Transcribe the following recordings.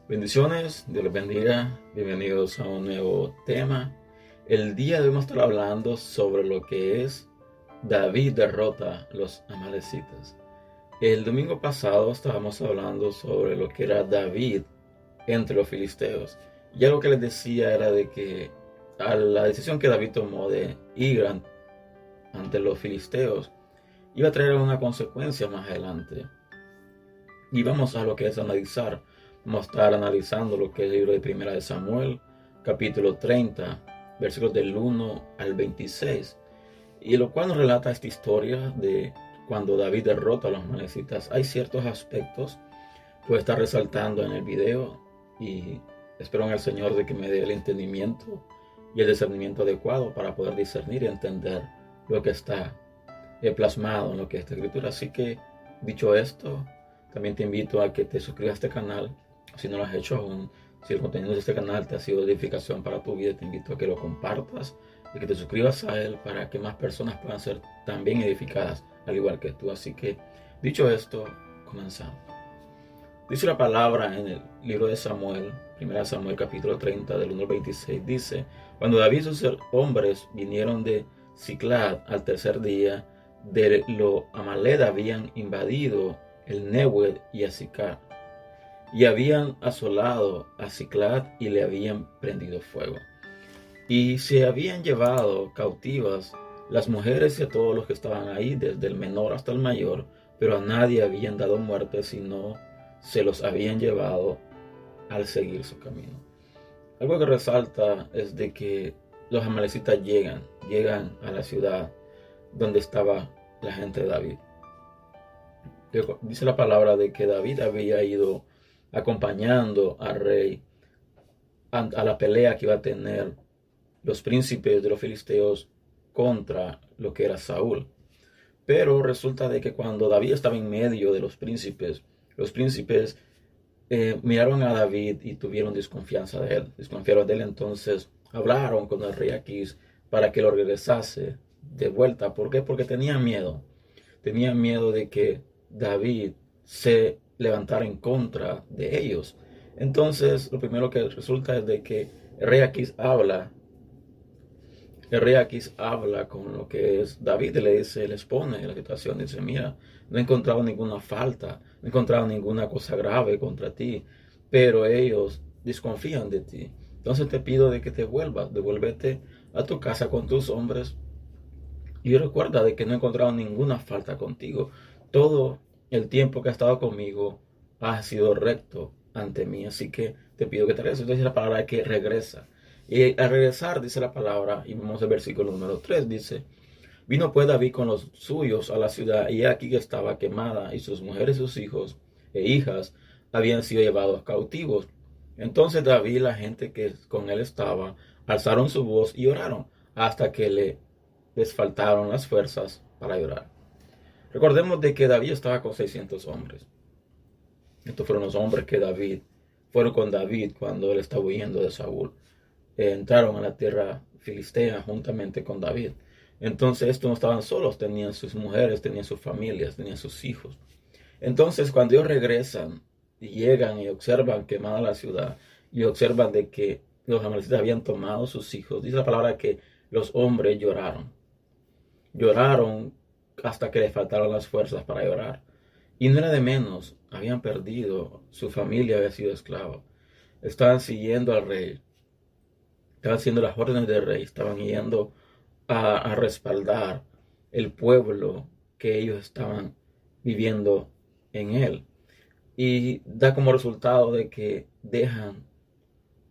Bendiciones, Dios les bendiga, bienvenidos a un nuevo tema. El día de hoy vamos a estar hablando sobre lo que es David derrota a los amalecitas. El domingo pasado estábamos hablando sobre lo que era David entre los filisteos. Y algo que les decía era de que a la decisión que David tomó de ir ante los filisteos iba a traer una consecuencia más adelante. Y vamos a lo que es analizar. Vamos a estar analizando lo que es el libro de Primera de Samuel, capítulo 30, versículos del 1 al 26. Y lo cual nos relata esta historia de cuando David derrota a los amalecitas. Hay ciertos aspectos que voy a estar resaltando en el video y espero en el Señor de que me dé el entendimiento y el discernimiento adecuado para poder discernir y entender lo que está plasmado en lo que es esta escritura. Así que, dicho esto, también te invito a que te suscribas a este canal si no lo has hecho aún. Si el contenido de este canal te ha sido de edificación para tu vida, te invito a que lo compartas y que te suscribas a él para que más personas puedan ser también edificadas al igual que tú. Así que, dicho esto, comenzamos. Dice la palabra en el libro de Samuel, 1 Samuel capítulo 30 del 1 al 26, dice: Cuando David y sus hombres vinieron de Siclag al tercer día, de lo Amalek habían invadido el Negued y a Sicar, y habían asolado a Siclag y le habían prendido fuego. Y se habían llevado cautivas las mujeres y a todos los que estaban ahí, desde el menor hasta el mayor, pero a nadie habían dado muerte, sino se los habían llevado al seguir su camino. Algo que resalta es de que los amalecitas llegan a la ciudad donde estaba la gente de David. Dice la palabra de que David había ido acompañando al rey a la pelea que iba a tener los príncipes de los filisteos contra lo que era Saúl. Pero resulta de que cuando David estaba en medio de los príncipes miraron a David y tuvieron desconfianza de él. Desconfiaron de él, entonces hablaron con el rey Aquís para que lo regresase de vuelta. ¿Por qué? Porque tenían miedo. Tenían miedo de que David se levantara en contra de ellos. Entonces, lo primero que resulta es de que el rey Aquís habla con lo que es David y le dice, le expone la situación, dice: mira, no he encontrado ninguna falta, no he encontrado ninguna cosa grave contra ti, pero ellos desconfían de ti. Entonces te pido de que te devuélvete a tu casa con tus hombres y recuerda de que no he encontrado ninguna falta contigo. Todo el tiempo que has estado conmigo ha sido recto ante mí, así que te pido que te regreses. Entonces la palabra es que regresa. Y al regresar dice la palabra, y vamos al versículo número 3, dice: Vino pues David con los suyos a la ciudad, y aquí que estaba quemada, y sus mujeres, sus hijos e hijas habían sido llevados cautivos. Entonces David y la gente que con él estaba alzaron su voz y oraron hasta que les faltaron las fuerzas para llorar. Recordemos de que David estaba con 600 hombres. Estos fueron los hombres que fueron con David cuando él estaba huyendo de Saúl. Entraron a la tierra filistea juntamente con David. Entonces estos no estaban solos, tenían sus mujeres, tenían sus familias, tenían sus hijos. Entonces cuando ellos regresan y llegan y observan quemada la ciudad y observan de que los amalecitas habían tomado sus hijos, dice la palabra que los hombres lloraron. Lloraron hasta que les faltaron las fuerzas para llorar. Y no era de menos, habían perdido, su familia había sido esclava. Estaban siguiendo al rey, estaban haciendo las órdenes del rey, estaban yendo a respaldar el pueblo que ellos estaban viviendo en él. Y da como resultado de que dejan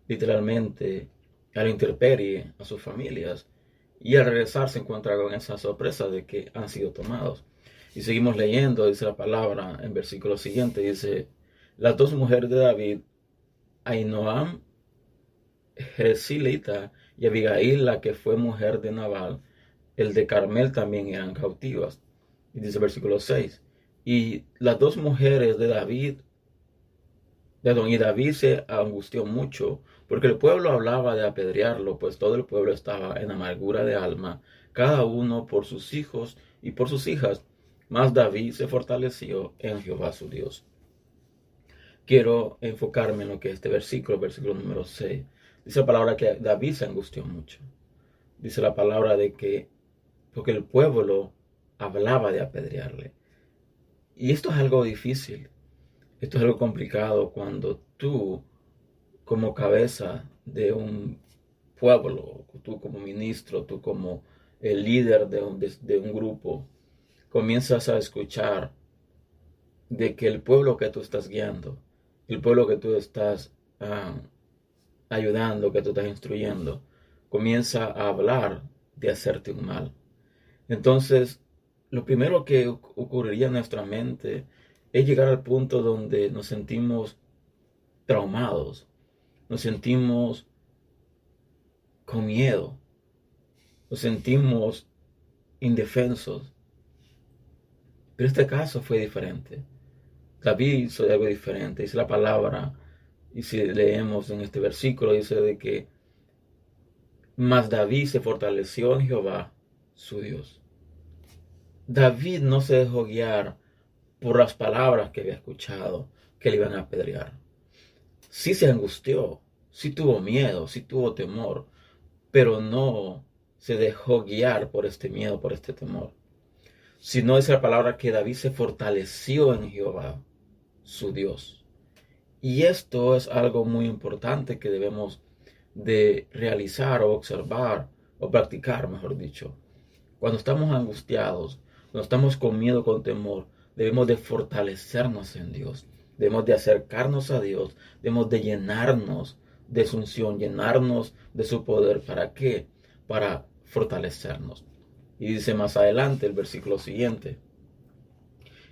literalmente a la intemperie a sus familias. Y al regresar se encuentra con esa sorpresa de que han sido tomados. Y seguimos leyendo, dice la palabra en versículo siguiente, dice: las dos mujeres de David, Ahinoam Jezreelita y Abigail, la que fue mujer de Nabal, el de Carmel, también eran cautivas. Y dice el versículo 6, y las dos mujeres de David, y David se angustió mucho, porque el pueblo hablaba de apedrearlo, pues todo el pueblo estaba en amargura de alma, cada uno por sus hijos y por sus hijas. Mas David se fortaleció en Jehová su Dios. quiero enfocarme en lo que es este versículo número 6. Dice la palabra que David se angustió mucho. Dice la palabra de que, porque el pueblo hablaba de apedrearle. Y esto es algo difícil, esto es algo complicado cuando tú, como cabeza de un pueblo, tú como ministro, tú como el líder de un grupo, comienzas a escuchar de que el pueblo que tú estás guiando, el pueblo que tú estás ayudando, que tú estás instruyendo, comienza a hablar de hacerte un mal. Entonces, lo primero que ocurriría en nuestra mente es llegar al punto donde nos sentimos traumados, nos sentimos con miedo, nos sentimos indefensos. Pero este caso fue diferente. David hizo algo diferente. Dice la palabra, y si leemos en este versículo, dice de que mas David se fortaleció en Jehová, su Dios. David no se dejó guiar por las palabras que había escuchado que le iban a apedrear. Sí se angustió, sí tuvo miedo, sí tuvo temor, pero no se dejó guiar por este miedo, por este temor. Sino es la palabra que David se fortaleció en Jehová, su Dios. Y esto es algo muy importante que debemos de realizar o observar o practicar, mejor dicho. Cuando estamos angustiados, cuando estamos con miedo, con temor, debemos de fortalecernos en Dios. Debemos de acercarnos a Dios. Debemos de llenarnos de su unción, llenarnos de su poder. ¿Para qué? Para fortalecernos. Y dice más adelante el versículo siguiente.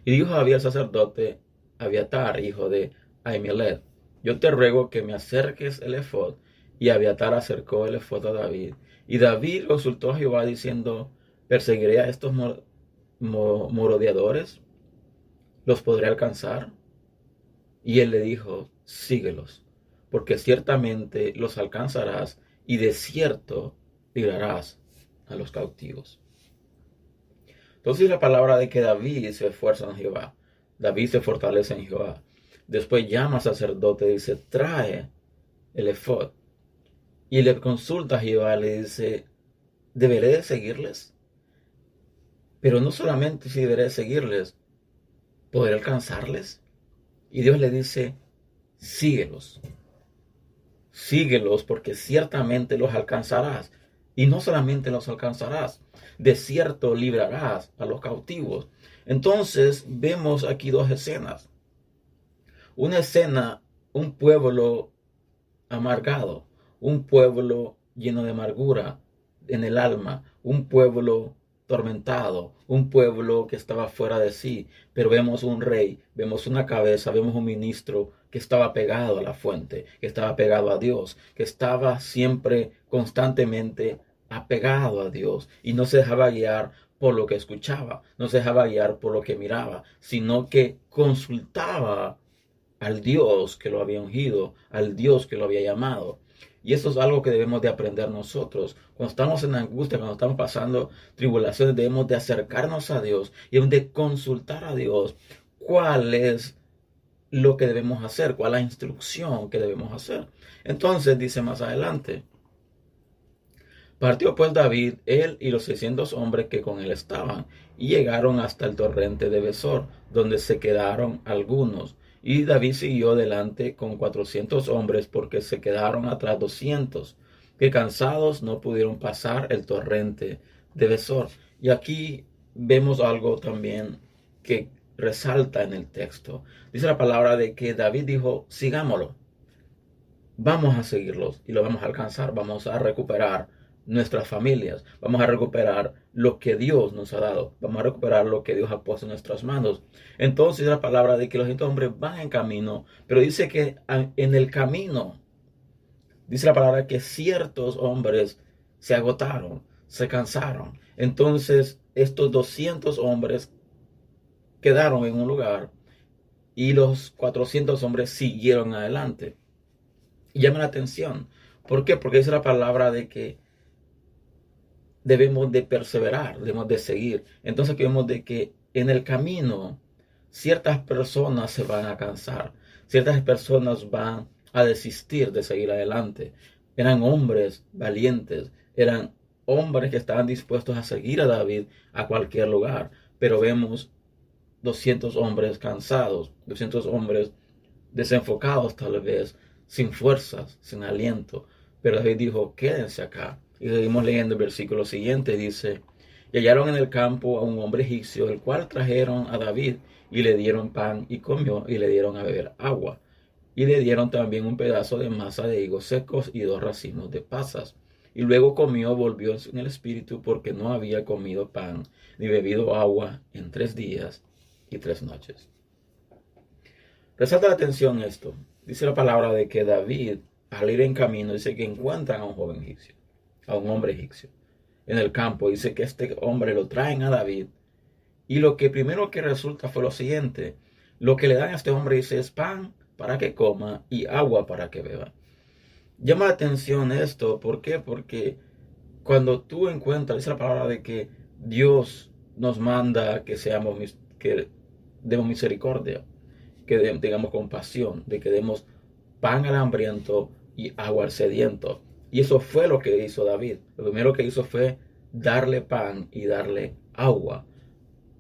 Y dijo David al sacerdote Abiatar, hijo de Ahimelech: yo te ruego que me acerques el efod. Y Abiatar acercó el efod a David. Y David consultó a Jehová diciendo: ¿perseguiré a estos merodeadores? ¿Los podré alcanzar? Y él le dijo: síguelos, porque ciertamente los alcanzarás, y de cierto librarás a los cautivos. Entonces la palabra de que David se esfuerza en Jehová. David se fortalece en Jehová. Después llama al sacerdote y dice: trae el efod. Y le consulta a Jehová, le dice: ¿deberé de seguirles? Pero no solamente si deberé de seguirles, ¿podré alcanzarles? Y Dios le dice: síguelos. Síguelos, porque ciertamente los alcanzarás. Y no solamente los alcanzarás, de cierto librarás a los cautivos. Entonces vemos aquí dos escenas. Una escena, un pueblo amargado, un pueblo lleno de amargura en el alma, un pueblo tormentado, un pueblo que estaba fuera de sí. Pero vemos un rey, vemos una cabeza, vemos un ministro que estaba pegado a la fuente, que estaba pegado a Dios, que estaba siempre, constantemente apegado a Dios y no se dejaba guiar por lo que escuchaba, no se dejaba guiar por lo que miraba, sino que consultaba al Dios que lo había ungido, al Dios que lo había llamado. Y eso es algo que debemos de aprender nosotros. Cuando estamos en angustia, cuando estamos pasando tribulaciones, debemos de acercarnos a Dios y debemos de consultar a Dios cuál es lo que debemos hacer, cuál es la instrucción que debemos hacer. Entonces dice más adelante: partió pues David, él y los 600 hombres que con él estaban, y llegaron hasta el torrente de Besor, donde se quedaron algunos. Y David siguió delante con 400 hombres, porque se quedaron atrás 200, que cansados no pudieron pasar el torrente de Besor. Y aquí vemos algo también que resalta en el texto. Dice la palabra de que David dijo: sigámoslo, vamos a seguirlos y lo vamos a alcanzar, vamos a recuperar nuestras familias, vamos a recuperar lo que Dios nos ha dado, vamos a recuperar lo que Dios ha puesto en nuestras manos. Entonces la palabra de que los 100 hombres van en camino, pero dice que en el camino, dice la palabra que ciertos hombres se agotaron, se cansaron. Entonces estos 200 hombres quedaron en un lugar y los 400 hombres siguieron adelante. Y llama la atención. ¿Por qué? Porque dice la palabra de que debemos de perseverar, debemos de seguir. Entonces vemos de que en el camino ciertas personas se van a cansar, Ciertas personas van a desistir de seguir adelante. Eran hombres valientes, eran hombres que estaban dispuestos a seguir a David a cualquier lugar. Pero vemos 200 hombres cansados, 200 hombres desenfocados tal vez, sin fuerzas, sin aliento. Pero David dijo, quédense acá. Y seguimos leyendo el versículo siguiente, dice, y hallaron en el campo a un hombre egipcio, el cual trajeron a David, y le dieron pan y comió, y le dieron a beber agua. Y le dieron también un pedazo de masa de higos secos y 2 racimos de pasas. Y luego comió, volvió en el espíritu, porque no había comido pan ni bebido agua en 3 días y 3 noches. Resalta la atención esto. Dice la palabra de que David, al ir en camino, dice que encuentran a un joven egipcio, a un hombre egipcio, en el campo. Dice que este hombre lo traen a David. Y lo que primero que resulta fue lo siguiente. Lo que le dan a este hombre, dice, es pan para que coma y agua para que beba. Llama la atención esto. ¿Por qué? Porque cuando tú encuentras, dice la palabra de que Dios nos manda que que demos misericordia, que tengamos compasión, de que demos pan al hambriento y agua al sediento. Y eso fue lo que hizo David. Lo primero que hizo fue darle pan y darle agua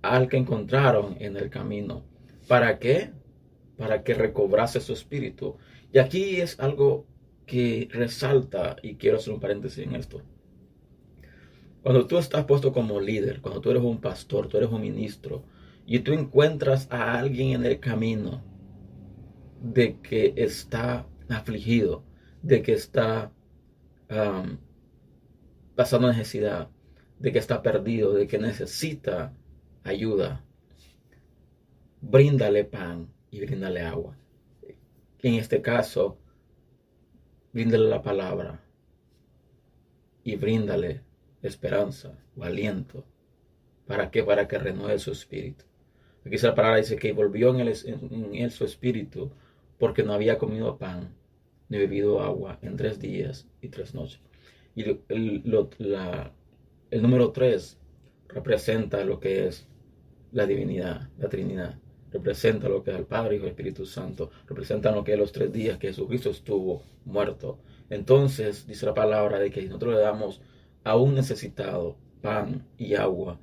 al que encontraron en el camino. ¿Para qué? Para que recobrase su espíritu. Y aquí es algo que resalta, y quiero hacer un paréntesis en esto. Cuando tú estás puesto como líder, cuando tú eres un pastor, tú eres un ministro, y tú encuentras a alguien en el camino de que está afligido, de que está pasando necesidad, de que está perdido, de que necesita ayuda, bríndale pan y bríndale agua. En este caso, bríndale la palabra y bríndale esperanza o aliento. ¿Para qué? Para que renueve su espíritu. Aquí la palabra dice que volvió en él su espíritu porque no había comido pan ni bebido agua en 3 días y 3 noches. Y el número 3 representa lo que es la divinidad, la Trinidad. Representa lo que es el Padre, Hijo y Espíritu Santo. Representa lo que es los 3 días que Jesucristo estuvo muerto. Entonces, dice la palabra de que si nosotros le damos a un necesitado pan y agua,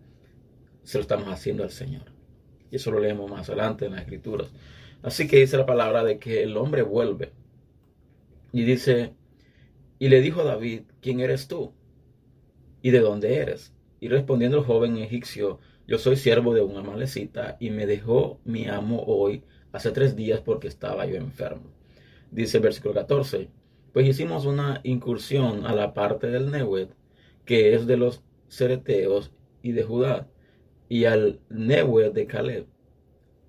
se lo estamos haciendo al Señor. Y eso lo leemos más adelante en las Escrituras. Así que dice la palabra de que el hombre vuelve. Y dice, y le dijo a David, ¿quién eres tú? ¿Y de dónde eres? Y respondiendo el joven egipcio, yo soy siervo de una amalecita y me dejó mi amo hoy hace 3 días porque estaba yo enfermo. Dice el versículo 14, pues hicimos una incursión a la parte del Nehuet, que es de los cereteos y de Judá, y al Nehuet de Caleb,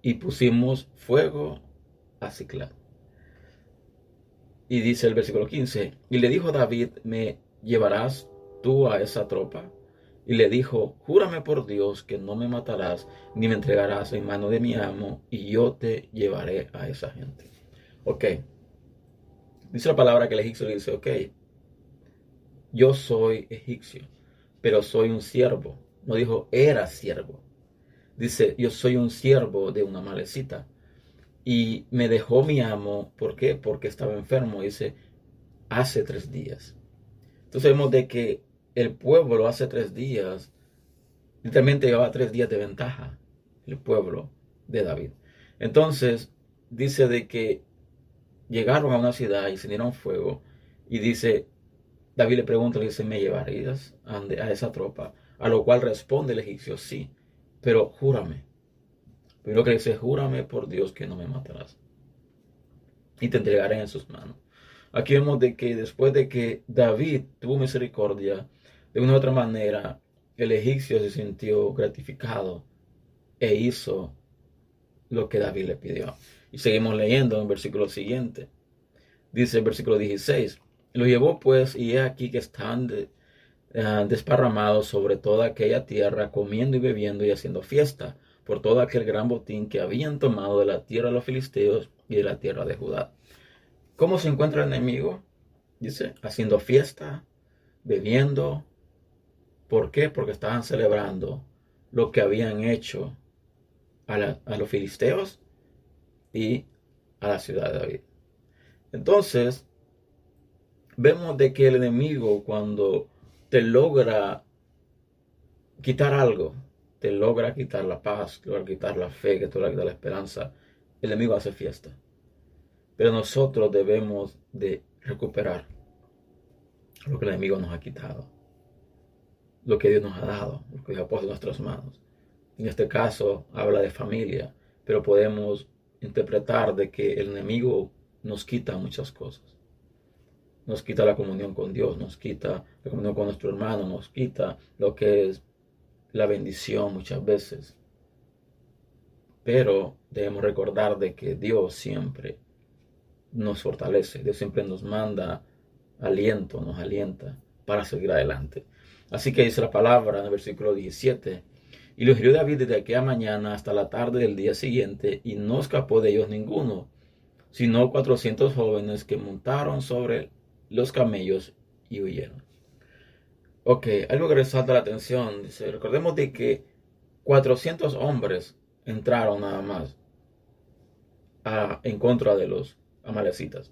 y pusimos fuego a Siclag. Y dice el versículo 15, y le dijo David, ¿me llevarás tú a esa tropa? Y le dijo, júrame por Dios que no me matarás, ni me entregarás en mano de mi amo, y yo te llevaré a esa gente. Ok. Dice la palabra que el egipcio le dice, ok, yo soy egipcio, pero soy un siervo. No dijo, era siervo. Dice, yo soy un siervo de una amalecita. Y me dejó mi amo, ¿por qué? Porque estaba enfermo. Dice, hace 3 días. Entonces vemos de que el pueblo hace 3 días, literalmente llevaba 3 días de ventaja, el pueblo de David. Entonces dice de que llegaron a una ciudad y se dieron fuego. Y dice, David le pregunta, le dice, ¿me llevarías a esa tropa? A lo cual responde el egipcio, sí, pero júrame. Primero que le dice, júrame por Dios que no me matarás y te entregaré en sus manos. Aquí vemos de que después de que David tuvo misericordia, de una u otra manera, el egipcio se sintió gratificado e hizo lo que David le pidió. Y seguimos leyendo en el versículo siguiente. Dice el versículo 16, lo llevó pues y he aquí que están desparramados sobre toda aquella tierra, comiendo y bebiendo y haciendo fiesta por todo aquel gran botín que habían tomado de la tierra de los filisteos y de la tierra de Judá. ¿Cómo se encuentra el enemigo? Dice, haciendo fiesta, bebiendo. ¿Por qué? Porque estaban celebrando lo que habían hecho a los filisteos y a la ciudad de David. Entonces, vemos de que el enemigo, cuando te logra quitar algo, te logra quitar la paz, te logra quitar la fe, que te logra quitar la esperanza, el enemigo hace fiesta. Pero nosotros debemos de recuperar lo que el enemigo nos ha quitado, lo que Dios nos ha dado, lo que Dios ha puesto en nuestras manos. En este caso habla de familia, pero podemos interpretar de que el enemigo nos quita muchas cosas. Nos quita la comunión con Dios, nos quita la comunión con nuestro hermano, nos quita lo que es la bendición muchas veces. Pero debemos recordar de que Dios siempre nos fortalece, Dios siempre nos manda aliento, nos alienta para seguir adelante. Así que dice la palabra en el versículo 17: y los hirió David desde aquella mañana hasta la tarde del día siguiente, y no escapó de ellos ninguno, sino 400 jóvenes que montaron sobre los camellos y huyeron. Ok, algo que resalta la atención, dice, recordemos de que 400 hombres entraron nada más en contra de los amalecitas.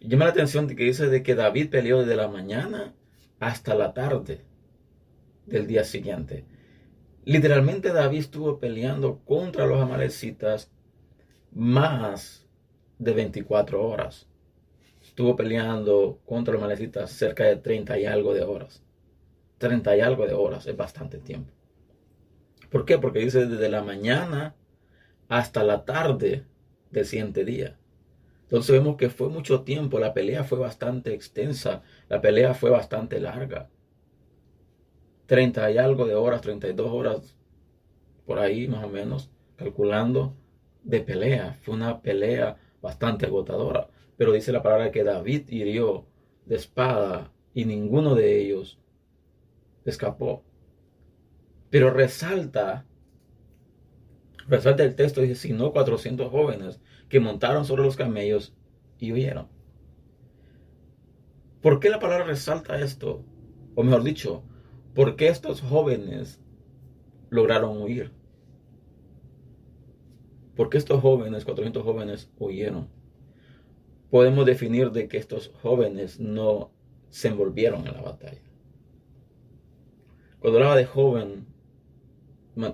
Llama la atención de que dice de que David peleó desde la mañana hasta la tarde del día siguiente. Literalmente David estuvo peleando contra los amalecitas más de 24 horas. Estuvo peleando contra los amalecitas cerca de 30 y algo de horas. 30 y algo de horas es bastante tiempo. ¿Por qué? Porque dice desde la mañana hasta la tarde del siguiente día. Entonces vemos que fue mucho tiempo, la pelea fue bastante extensa, la pelea fue bastante larga. 30 y algo de horas, 32 horas, por ahí más o menos, calculando, de pelea. Fue una pelea bastante agotadora. Pero dice la palabra que David hirió de espada y ninguno de ellos escapó. Pero resalta el texto, dice, sino 400 jóvenes que montaron sobre los camellos y huyeron. ¿Por qué la palabra resalta esto? O mejor dicho, ¿por qué estos jóvenes lograron huir? ¿Por qué estos jóvenes, 400 jóvenes, huyeron? Podemos definir de que estos jóvenes no se envolvieron en la batalla. Cuando habla de joven,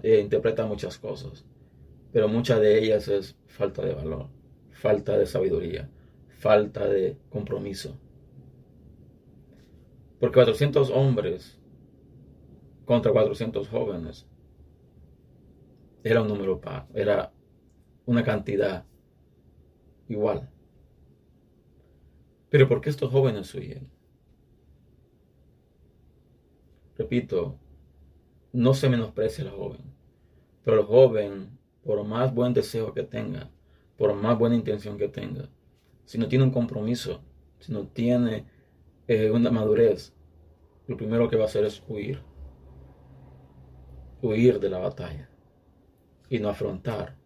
interpreta muchas cosas, pero muchas de ellas es falta de valor, falta de sabiduría, falta de compromiso. Porque 400 hombres contra 400 jóvenes era un número par, era una cantidad igual. Pero ¿por qué estos jóvenes huyen? Repito, no se menosprecia al joven, pero el joven, por más buen deseo que tenga, por más buena intención que tenga, si no tiene un compromiso, si no tiene una madurez, lo primero que va a hacer es huir de la batalla y no afrontar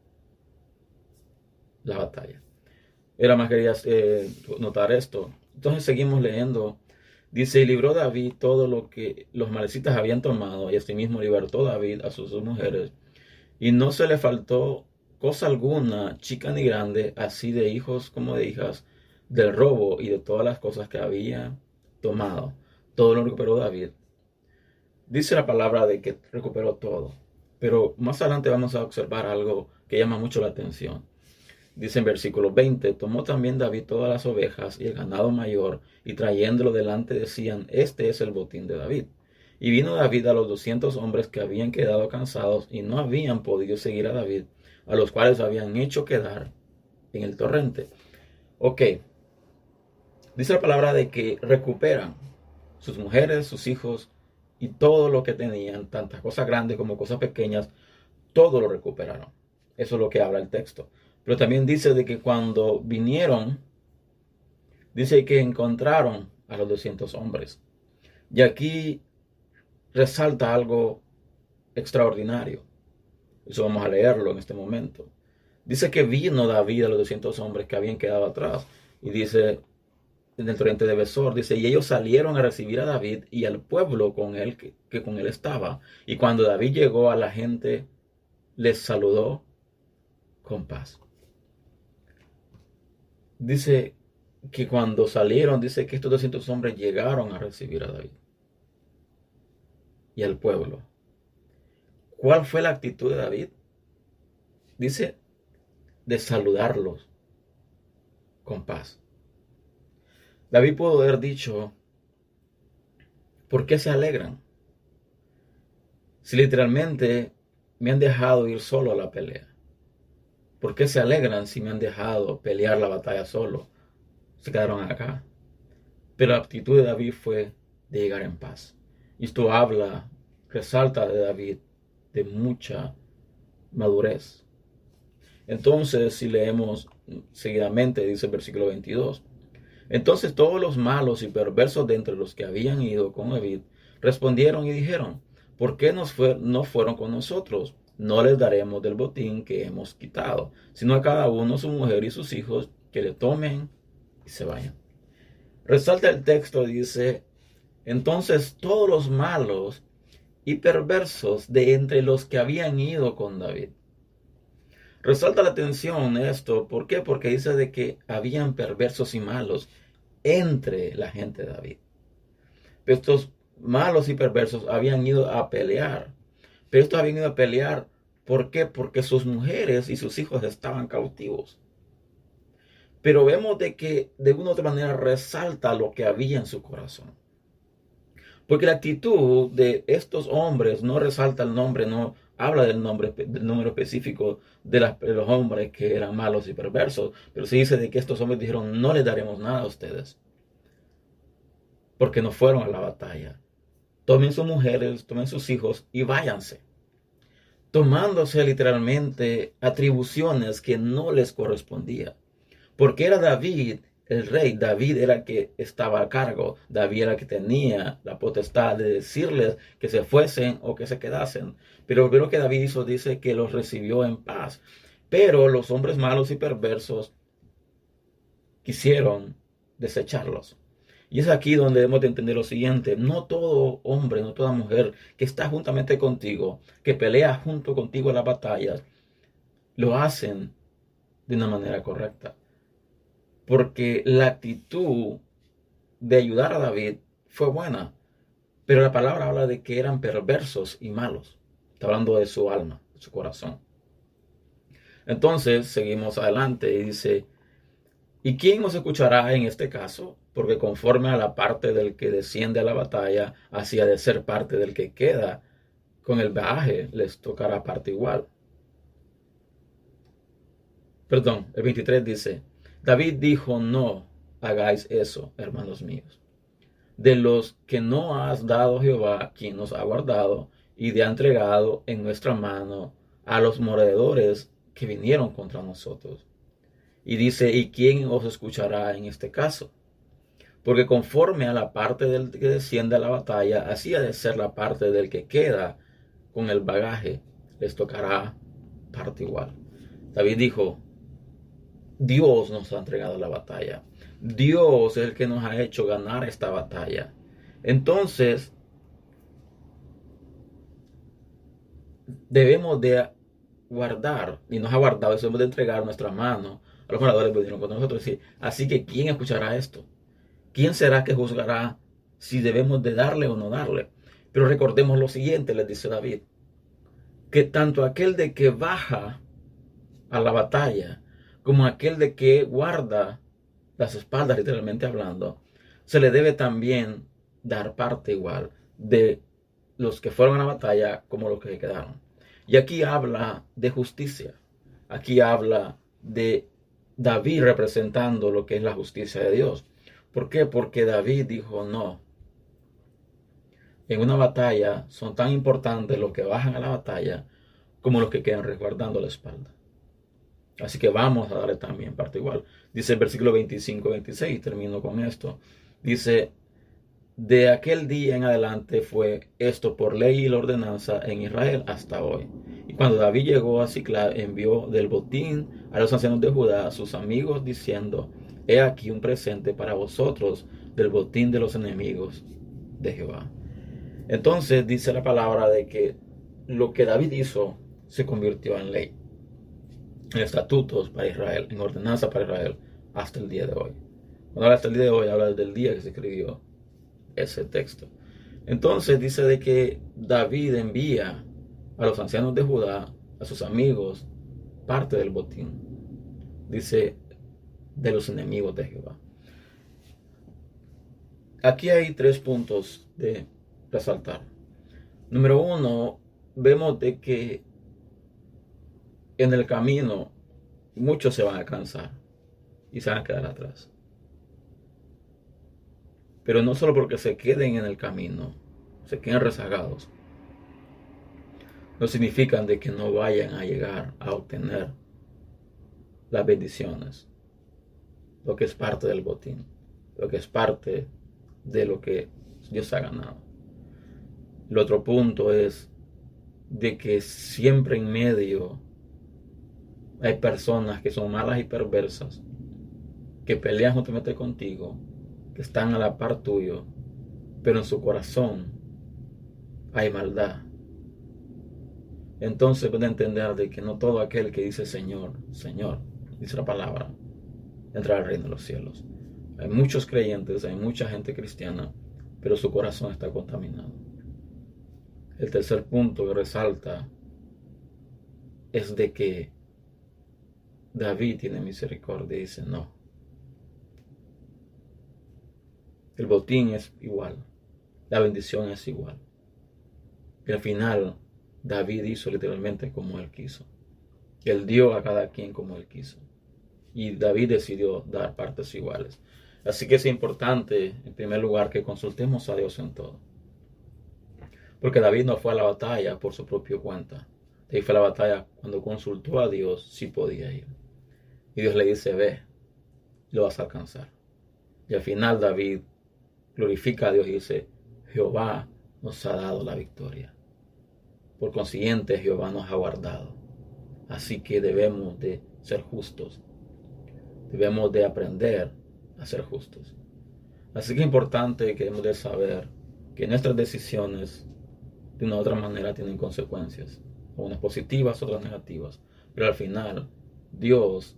la batalla. Era más quería notar esto. Entonces seguimos leyendo. Dice, y libró David todo lo que los amalecitas habían tomado, y asimismo libertó David a sus dos mujeres, y no se le faltó cosa alguna, chica ni grande, así de hijos como de hijas, del robo y de todas las cosas que había tomado. Todo lo recuperó David. Dice la palabra de que recuperó todo, pero más adelante vamos a observar algo que llama mucho la atención. Dice en versículo 20, tomó también David todas las ovejas y el ganado mayor, y trayéndolo delante decían, este es el botín de David. Y vino David a los 200 hombres que habían quedado cansados y no habían podido seguir a David, a los cuales habían hecho quedar en el torrente. Ok, dice la palabra de que recuperan sus mujeres, sus hijos y todo lo que tenían, tantas cosas grandes como cosas pequeñas, todo lo recuperaron. Eso es lo que habla el texto. Pero también dice de que cuando vinieron, dice que encontraron a los 200 hombres. Y aquí resalta algo extraordinario. Eso vamos a leerlo en este momento. Dice que vino David a los 200 hombres que habían quedado atrás. Y dice en el torrente de Besor, dice, y ellos salieron a recibir a David y al pueblo con él que con él estaba. Y cuando David llegó a la gente, les saludó con paz. dice que cuando salieron, dice que estos 200 hombres llegaron a recibir a David y al pueblo. ¿Cuál fue la actitud de David? Dice de saludarlos con paz. David pudo haber dicho, ¿por qué se alegran? Si literalmente me han dejado ir solo a la pelea. ¿Por qué se alegran si me han dejado pelear la batalla solo? Se quedaron acá. Pero la actitud de David fue de llegar en paz. Y esto resalta de David de mucha madurez. Entonces, si leemos seguidamente, dice el versículo 22, entonces todos los malos y perversos de entre los que habían ido con David respondieron y dijeron, ¿por qué no fueron con nosotros? No les daremos del botín que hemos quitado, sino a cada uno su mujer y sus hijos que le tomen y se vayan. Resalta el texto, dice, entonces todos los malos y perversos de entre los que habían ido con David. Resalta la atención esto, ¿por qué? Porque dice de que habían perversos y malos entre la gente de David. Estos malos y perversos habían ido a pelear. Pero estos habían ido a pelear, ¿por qué? Porque sus mujeres y sus hijos estaban cautivos. Pero vemos de que de una u otra manera resalta lo que había en su corazón. Porque la actitud de estos hombres no resalta el nombre, no habla del número específico de los hombres que eran malos y perversos. Pero sí dice de que estos hombres dijeron, no les daremos nada a ustedes. Porque no fueron a la batalla. Tomen sus mujeres, tomen sus hijos y váyanse. Tomándose literalmente atribuciones que no les correspondía. Porque era David el rey, David era el que estaba a cargo, David era el que tenía la potestad de decirles que se fuesen o que se quedasen. Pero lo que David hizo, dice que los recibió en paz. Pero los hombres malos y perversos quisieron desecharlos. Y es aquí donde debemos de entender lo siguiente, no todo hombre, no toda mujer que está juntamente contigo, que pelea junto contigo en las batallas, lo hacen de una manera correcta. Porque la actitud de ayudar a David fue buena, pero la palabra habla de que eran perversos y malos. Está hablando de su alma, de su corazón. Entonces seguimos adelante y dice, ¿y quién nos escuchará en este caso? Porque conforme a la parte del que desciende a la batalla, así ha de ser parte del que queda. Con el bagaje les tocará parte igual. Perdón, el 23 dice, David dijo, no hagáis eso, hermanos míos. De los que no has dado Jehová, quien nos ha guardado, y de ha entregado en nuestra mano a los mordedores que vinieron contra nosotros. Y dice, ¿y quién os escuchará en este caso? Porque conforme a la parte del que desciende a la batalla, así ha de ser la parte del que queda con el bagaje, les tocará parte igual. David dijo, Dios nos ha entregado la batalla. Dios es el que nos ha hecho ganar esta batalla. Entonces, debemos de guardar, y nos ha guardado, debemos de entregar nuestra mano a los moradores que vinieron con nosotros. Así que, ¿quién escuchará esto? ¿Quién será que juzgará si debemos de darle o no darle? Pero recordemos lo siguiente, les dice David, que tanto aquel de que baja a la batalla, como aquel de que guarda las espaldas, literalmente hablando, se le debe también dar parte igual de los que fueron a la batalla como los que quedaron. Y aquí habla de justicia. Aquí habla de David representando lo que es la justicia de Dios. ¿Por qué? Porque David dijo no. En una batalla son tan importantes los que bajan a la batalla como los que quedan resguardando la espalda. Así que vamos a darle también parte igual. Dice el versículo 25-26, termino con esto. Dice, de aquel día en adelante fue esto por ley y la ordenanza en Israel hasta hoy. Y cuando David llegó a Siclag, envió del botín a los ancianos de Judá, a sus amigos, diciendo, he aquí un presente para vosotros del botín de los enemigos de Jehová. Entonces dice la palabra de que lo que David hizo se convirtió en ley, en estatutos para Israel, en ordenanza para Israel, hasta el día de hoy. Cuando habla hasta el día de hoy, habla del día que se escribió ese texto. Entonces dice de que David envía a los ancianos de Judá, a sus amigos, parte del botín. Dice, de los enemigos de Jehová. Aquí hay 3 puntos de resaltar. Número 1, vemos de que en el camino muchos se van a cansar y se van a quedar atrás. Pero no solo porque se queden en el camino, se queden rezagados, no significan de que no vayan a llegar a obtener las bendiciones, lo que es parte del botín, lo que es parte de lo que Dios ha ganado. El otro punto es de que siempre en medio hay personas que son malas y perversas, que pelean justamente contigo, que están a la par tuyo, pero en su corazón hay maldad. Entonces puede entender de que no todo aquel que dice Señor, Señor, dice la palabra, entrará al reino de los cielos. Hay muchos creyentes, hay mucha gente cristiana, pero su corazón está contaminado. El tercer punto que resalta es de que David tiene misericordia y dice no. El botín es igual, la bendición es igual. Y al final David hizo literalmente como él quiso. Él dio a cada quien como él quiso. Y David decidió dar partes iguales. Así que es importante, en primer lugar, que consultemos a Dios en todo. Porque David no fue a la batalla por su propia cuenta. David fue a la batalla cuando consultó a Dios si podía ir. Y Dios le dice, ve, lo vas a alcanzar. Y al final David glorifica a Dios y dice, Jehová nos ha dado la victoria. Por consiguiente, Jehová nos ha guardado. Así que debemos de ser justos. Debemos de aprender a ser justos. Así que es importante que debemos de saber que nuestras decisiones de una u otra manera tienen consecuencias, unas positivas, otras negativas, pero al final Dios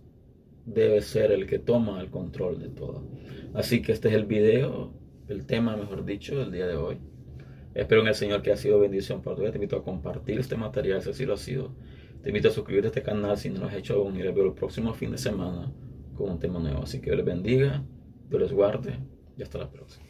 debe ser el que toma el control de todo. Así que este es el video, el tema mejor dicho, del día de hoy. Espero en el Señor que ha sido bendición para ti. Te invito a compartir este material si así lo ha sido. Te invito a suscribirte a este canal si no lo has hecho aún y les veo el próximo fin de semana con un tema nuevo. Así que Dios les bendiga, Dios les guarde y hasta la próxima.